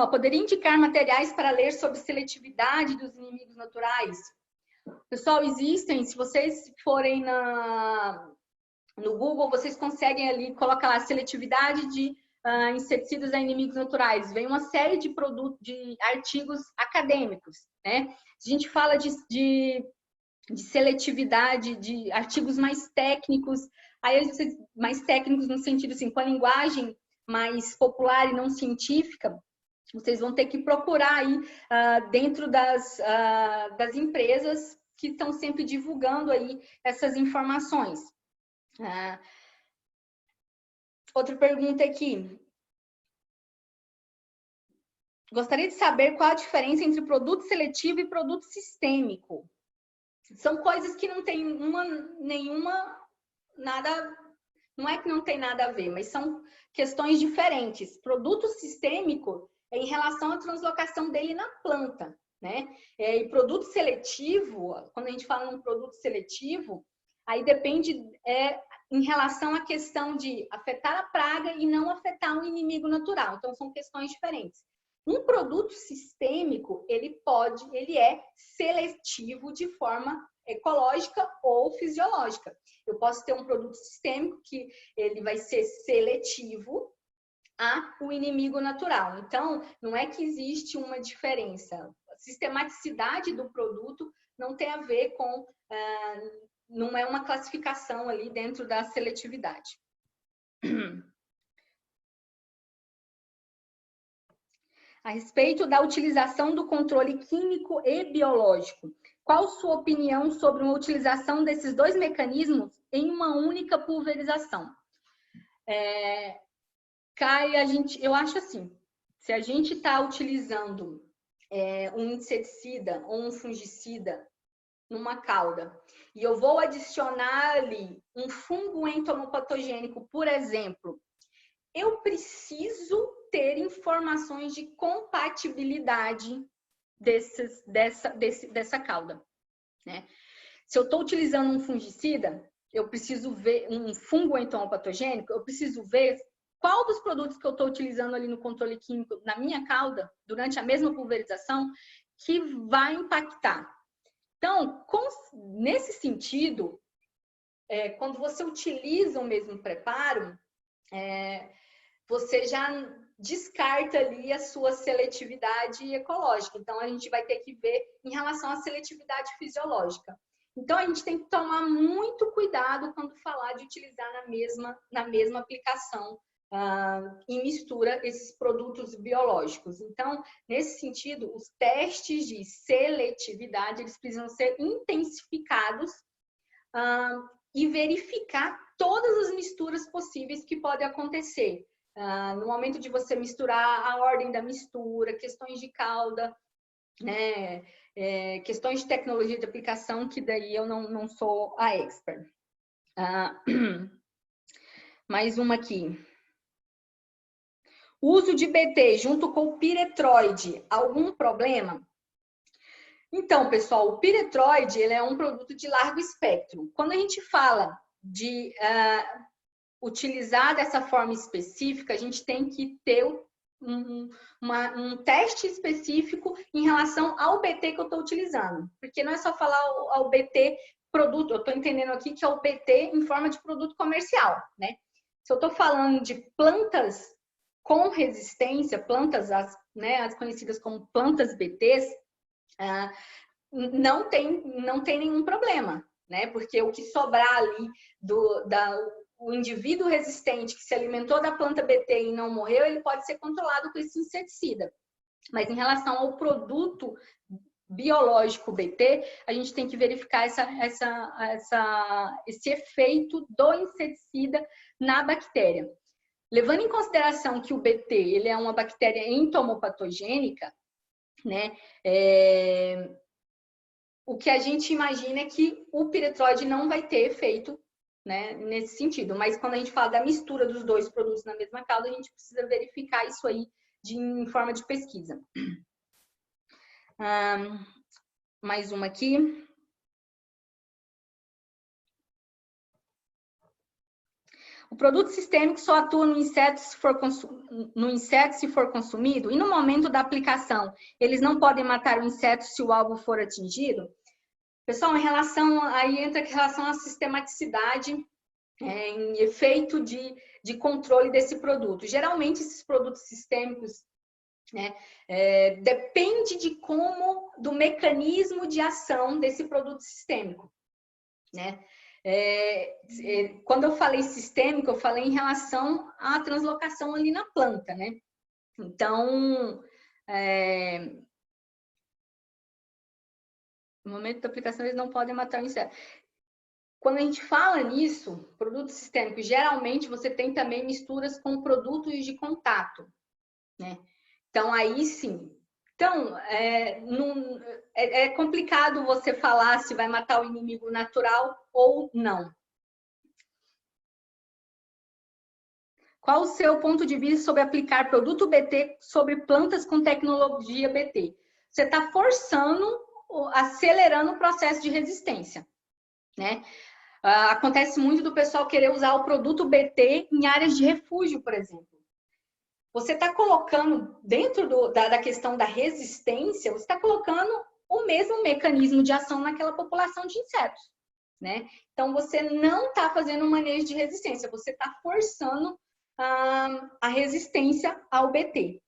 Poderia indicar materiais para ler sobre seletividade dos inimigos naturais? Pessoal, existem, se vocês forem no Google, vocês conseguem ali colocar lá seletividade de inseticidas a inimigos naturais. Vem uma série de produtos, de artigos acadêmicos, né? A gente fala de seletividade, de artigos mais técnicos, aí mais técnicos no sentido assim, com a linguagem mais popular e não científica, vocês vão ter que procurar aí dentro das empresas que estão sempre divulgando aí essas informações. Outra pergunta aqui. Gostaria de saber qual a diferença entre produto seletivo e produto sistêmico. São coisas que não tem nada, não é que não tem nada a ver, mas são questões diferentes. Produto sistêmico é em relação à translocação dele na planta, né? E produto seletivo, quando a gente fala num produto seletivo, aí depende em relação à questão de afetar a praga e não afetar um inimigo natural. Então, são questões diferentes. Um produto sistêmico, ele é seletivo de forma ecológica ou fisiológica. Eu posso ter um produto sistêmico que ele vai ser seletivo ao inimigo natural. Então, não é que existe uma diferença. A sistematicidade do produto não tem a ver com... não é uma classificação ali dentro da seletividade. A respeito da utilização do controle químico e biológico, qual sua opinião sobre uma utilização desses dois mecanismos em uma única pulverização? Kai, eu acho assim, se a gente está utilizando um inseticida ou um fungicida numa cauda e eu vou adicionar ali um fungo entomopatogênico, por exemplo, eu preciso ter informações de compatibilidade dessa cauda, né? Se eu estou utilizando um fungicida, eu preciso ver um fungo entomopatogênico, eu preciso ver qual dos produtos que eu estou utilizando ali no controle químico na minha cauda, durante a mesma pulverização, que vai impactar. Então, nesse sentido, quando você utiliza o mesmo preparo, você já descarta ali a sua seletividade ecológica. Então, a gente vai ter que ver em relação à seletividade fisiológica. Então, a gente tem que tomar muito cuidado quando falar de utilizar na mesma aplicação, em mistura, esses produtos biológicos. Então, nesse sentido, os testes de seletividade, eles precisam ser intensificados e verificar todas as misturas possíveis que podem acontecer. No momento de você misturar, a ordem da mistura, questões de cauda, né? Questões de tecnologia de aplicação, que daí eu não sou a expert. Mais uma aqui. Uso de BT junto com o piretroide, algum problema? Então, pessoal, o piretroide, ele é um produto de largo espectro. Quando a gente fala de utilizar dessa forma específica, a gente tem que ter um teste específico em relação ao BT que eu estou utilizando. Porque não é só falar ao BT produto, eu estou entendendo aqui que é o BT em forma de produto comercial, né? Se eu estou falando de plantas com resistência, plantas, as conhecidas como plantas BTs, não tem nenhum problema, né? Porque o que sobrar ali o indivíduo resistente que se alimentou da planta BT e não morreu, ele pode ser controlado com esse inseticida. Mas em relação ao produto biológico BT, a gente tem que verificar esse efeito do inseticida na bactéria. Levando em consideração que o BT ele é uma bactéria entomopatogênica, né? O que a gente imagina é que o piretroide não vai ter efeito, né, nesse sentido. Mas quando a gente fala da mistura dos dois produtos na mesma cauda, a gente precisa verificar isso aí em forma de pesquisa. Mais uma aqui. O produto sistêmico só atua no inseto se for consumido, e no momento da aplicação, eles não podem matar o inseto se o alvo for atingido? Pessoal, aí entra em relação à sistematicidade, em efeito de controle desse produto. Geralmente, esses produtos sistêmicos, né, depende do mecanismo de ação desse produto sistêmico, né? Quando eu falei sistêmico, eu falei em relação à translocação ali na planta, né? Então, no momento da aplicação, eles não podem matar o inseto. Quando a gente fala nisso, produto sistêmico, geralmente você tem também misturas com produtos de contato, né? Então, aí sim. Então, é complicado você falar se vai matar o inimigo natural ou não. Qual o seu ponto de vista sobre aplicar produto BT sobre plantas com tecnologia BT? Você está acelerando o processo de resistência, né? Acontece muito do pessoal querer usar o produto BT em áreas de refúgio, por exemplo. você está colocando, dentro da questão da resistência, você está colocando o mesmo mecanismo de ação naquela população de insetos, né? Então, você não está fazendo um manejo de resistência, você está forçando a resistência ao BT.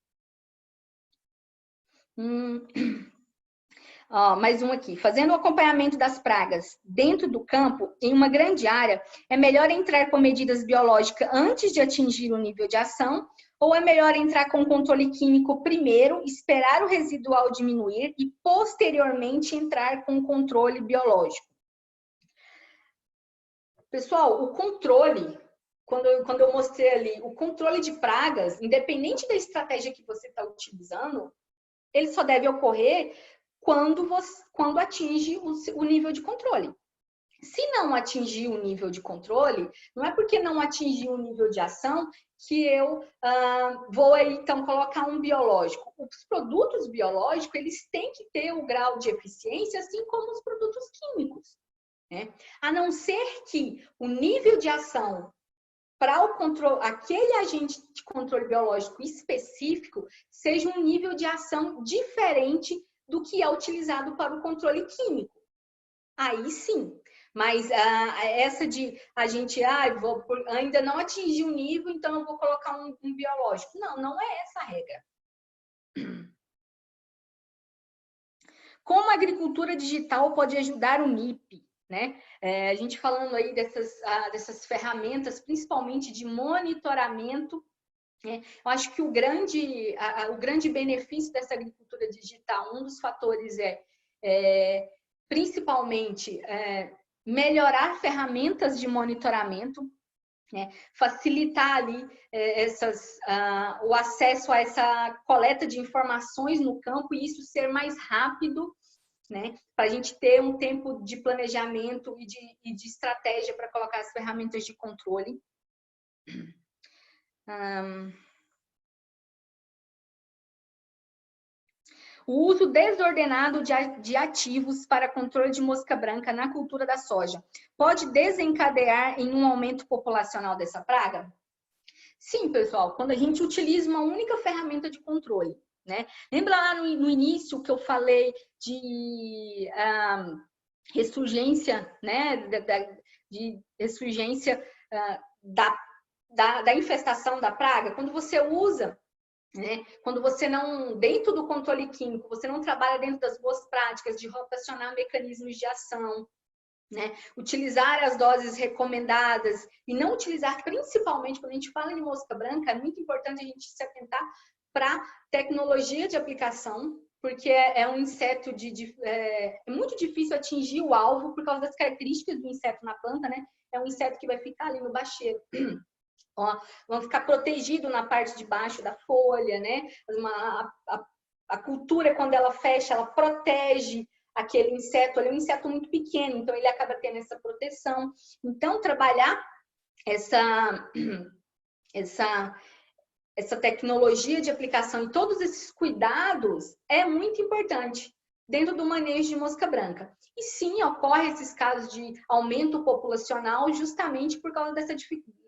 Mais um aqui. Fazendo o acompanhamento das pragas dentro do campo, em uma grande área, é melhor entrar com medidas biológicas antes de atingir o nível de ação, ou é melhor entrar com controle químico primeiro, esperar o residual diminuir e posteriormente entrar com controle biológico? Pessoal, o controle, quando eu mostrei ali, o controle de pragas, independente da estratégia que você está utilizando, ele só deve ocorrer quando atinge o nível de controle. Se não atingir o nível de controle, não é porque não atingir o nível de ação que eu vou, então, colocar um biológico. Os produtos biológicos, eles têm que ter o grau de eficiência, assim como os produtos químicos, né? A não ser que o nível de ação para o controle, aquele agente de controle biológico específico, seja um nível de ação diferente do que é utilizado para o controle químico. Aí sim. Mas essa de a gente ainda não atingiu o nível, então eu vou colocar um biológico. Não, não é essa a regra. Como a agricultura digital pode ajudar o MIP? Né? A gente falando aí dessas ferramentas, principalmente de monitoramento, né? Eu acho que o grande benefício dessa agricultura digital, um dos fatores principalmente melhorar ferramentas de monitoramento, né? Facilitar ali o acesso a essa coleta de informações no campo e isso ser mais rápido, né? Para a gente ter um tempo de planejamento e de estratégia para colocar as ferramentas de controle. O uso desordenado de ativos para controle de mosca branca na cultura da soja pode desencadear em um aumento populacional dessa praga? Sim, pessoal, quando a gente utiliza uma única ferramenta de controle, né? Lembra lá no início que eu falei de ressurgência, né? De ressurgência da infestação da praga? Quando você usa, né? Quando você não, dentro do controle químico, você não trabalha dentro das boas práticas de rotacionar mecanismos de ação, né? Utilizar as doses recomendadas e não utilizar, principalmente quando a gente fala de mosca branca, é muito importante a gente se atentar para tecnologia de aplicação, porque é um inseto é muito difícil atingir o alvo por causa das características do inseto na planta, né? É um inseto que vai ficar ali no bacheiro. Vão ficar protegidos na parte de baixo da folha, né? A cultura, quando ela fecha, ela protege aquele inseto, ele é um inseto muito pequeno, então ele acaba tendo essa proteção. Então, trabalhar essa tecnologia de aplicação e todos esses cuidados é muito importante dentro do manejo de mosca branca. E sim, ocorre esses casos de aumento populacional justamente por causa dessa dificuldade.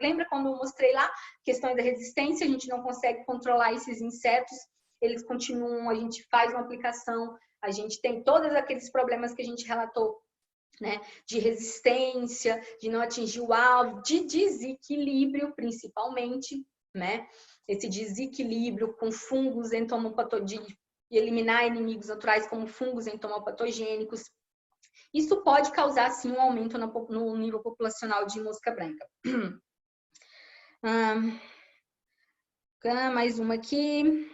Lembra quando eu mostrei lá a questão da resistência? A gente não consegue controlar esses insetos, eles continuam, a gente faz uma aplicação, a gente tem todos aqueles problemas que a gente relatou, né? De resistência, de não atingir o alvo, de desequilíbrio, principalmente, né? Esse desequilíbrio com fungos entomopatogênicos, e eliminar inimigos naturais como fungos entomopatogênicos. Isso pode causar, sim, um aumento no nível populacional de mosca branca. Mais uma aqui.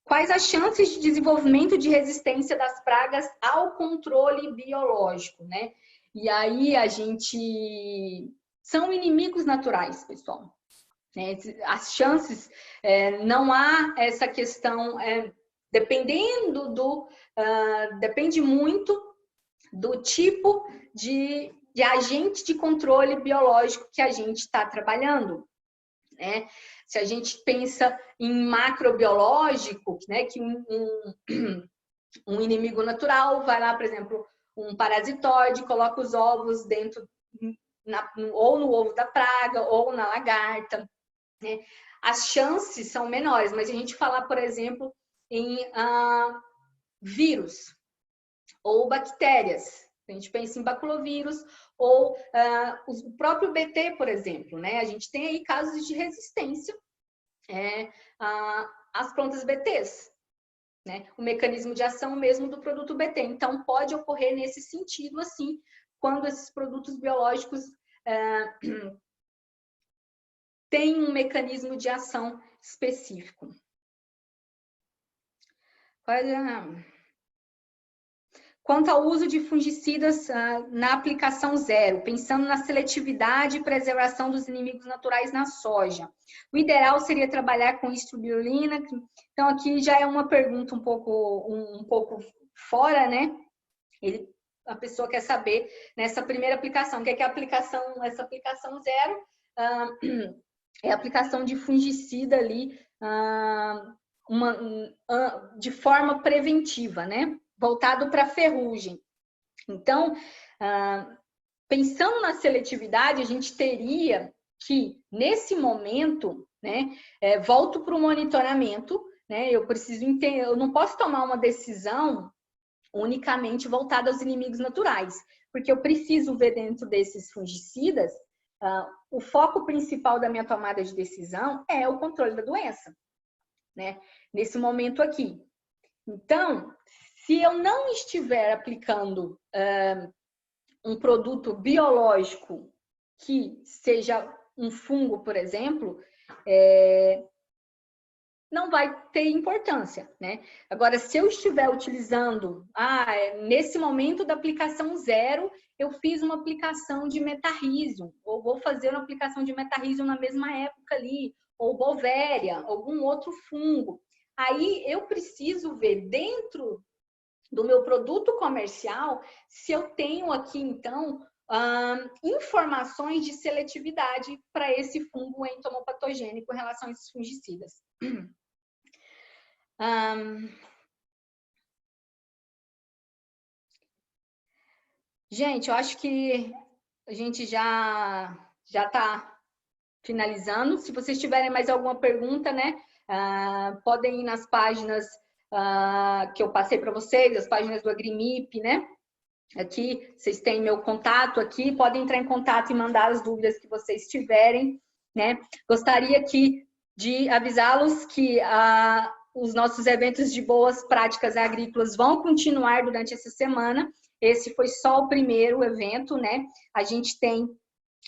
Quais as chances de desenvolvimento de resistência das pragas ao controle biológico, né? E aí a gente... São inimigos naturais, pessoal. As chances, não há essa questão... Depende muito do tipo de agente de controle biológico que a gente está trabalhando, né? Se a gente pensa em macrobiológico, né, que um inimigo natural vai lá, por exemplo, um parasitoide, coloca os ovos dentro, ou no ovo da praga, ou na lagarta. né? As chances são menores, mas a gente falar, por exemplo, em vírus ou bactérias, a gente pensa em baculovírus ou o próprio BT, por exemplo, né? A gente tem aí casos de resistência às plantas BTs, né? O mecanismo de ação mesmo do produto BT. Então, pode ocorrer nesse sentido, assim, quando esses produtos biológicos têm um mecanismo de ação específico. Quanto ao uso de fungicidas na aplicação zero, pensando na seletividade e preservação dos inimigos naturais na soja, o ideal seria trabalhar com estrobilurina. Então, aqui já é uma pergunta um pouco fora, né? A pessoa quer saber nessa primeira aplicação, que é essa aplicação zero é a aplicação de fungicida ali de forma preventiva, né? Voltado para ferrugem. Então, pensando na seletividade, a gente teria que, nesse momento, né, volto para o monitoramento, né? Eu preciso entender, eu não posso tomar uma decisão unicamente voltada aos inimigos naturais, porque eu preciso ver dentro desses fungicidas, o foco principal da minha tomada de decisão é o controle da doença, né? Nesse momento aqui. Então, se eu não estiver aplicando um produto biológico que seja um fungo, por exemplo, não vai ter importância, né? Agora, se eu estiver utilizando, nesse momento da aplicação zero, eu fiz uma aplicação de metarrhizium, ou vou fazer uma aplicação de metarrhizium na mesma época ali, ou bovéria, algum outro fungo. Aí eu preciso ver dentro do meu produto comercial se eu tenho aqui, então, informações de seletividade para esse fungo entomopatogênico em relação a esses fungicidas. Gente, eu acho que a gente já está finalizando. Se vocês tiverem mais alguma pergunta, né, podem ir nas páginas que eu passei para vocês, as páginas do Agrimip, né? Aqui, vocês têm meu contato aqui, podem entrar em contato e mandar as dúvidas que vocês tiverem, né? Gostaria aqui de avisá-los que os nossos eventos de boas práticas agrícolas vão continuar durante essa semana. Esse foi só o primeiro evento, né? A gente tem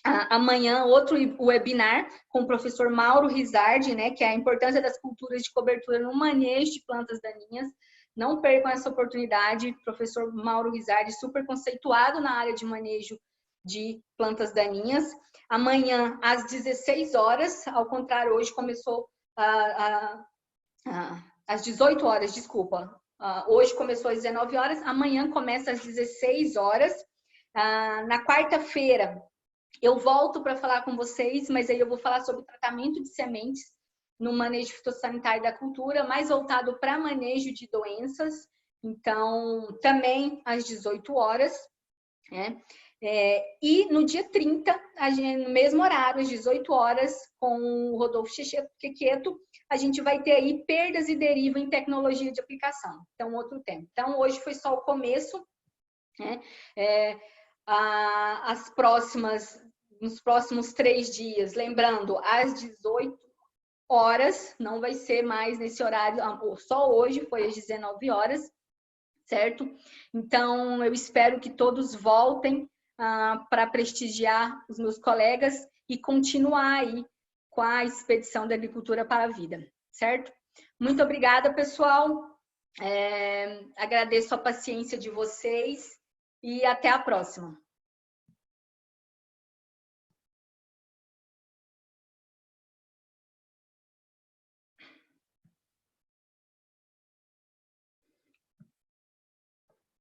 amanhã outro webinar com o professor Mauro Rizardi, né? Que é a importância das culturas de cobertura no manejo de plantas daninhas. Não percam essa oportunidade, professor Mauro Rizardi, super conceituado na área de manejo de plantas daninhas. Amanhã, às 16 horas, ao contrário, hoje começou às 18 horas, desculpa. Hoje começou às 19 horas, amanhã começa às 16 horas. Na quarta-feira, eu volto para falar com vocês, mas aí eu vou falar sobre tratamento de sementes no manejo fitossanitário da cultura, mais voltado para manejo de doenças. Então, também às 18 horas, né? E no dia 30, no mesmo horário, às 18 horas, com o Rodolfo Chequeto, a gente vai ter aí perdas e deriva em tecnologia de aplicação. Então, outro tema. Então, hoje foi só o começo, né? Nos próximos 3 dias, lembrando, às 18 horas, não vai ser mais nesse horário, só hoje foi às 19 horas, certo? Então, eu espero que todos voltem para prestigiar os meus colegas e continuar aí com a expedição da agricultura para a vida, certo? Muito obrigada, pessoal. Agradeço a paciência de vocês e até a próxima.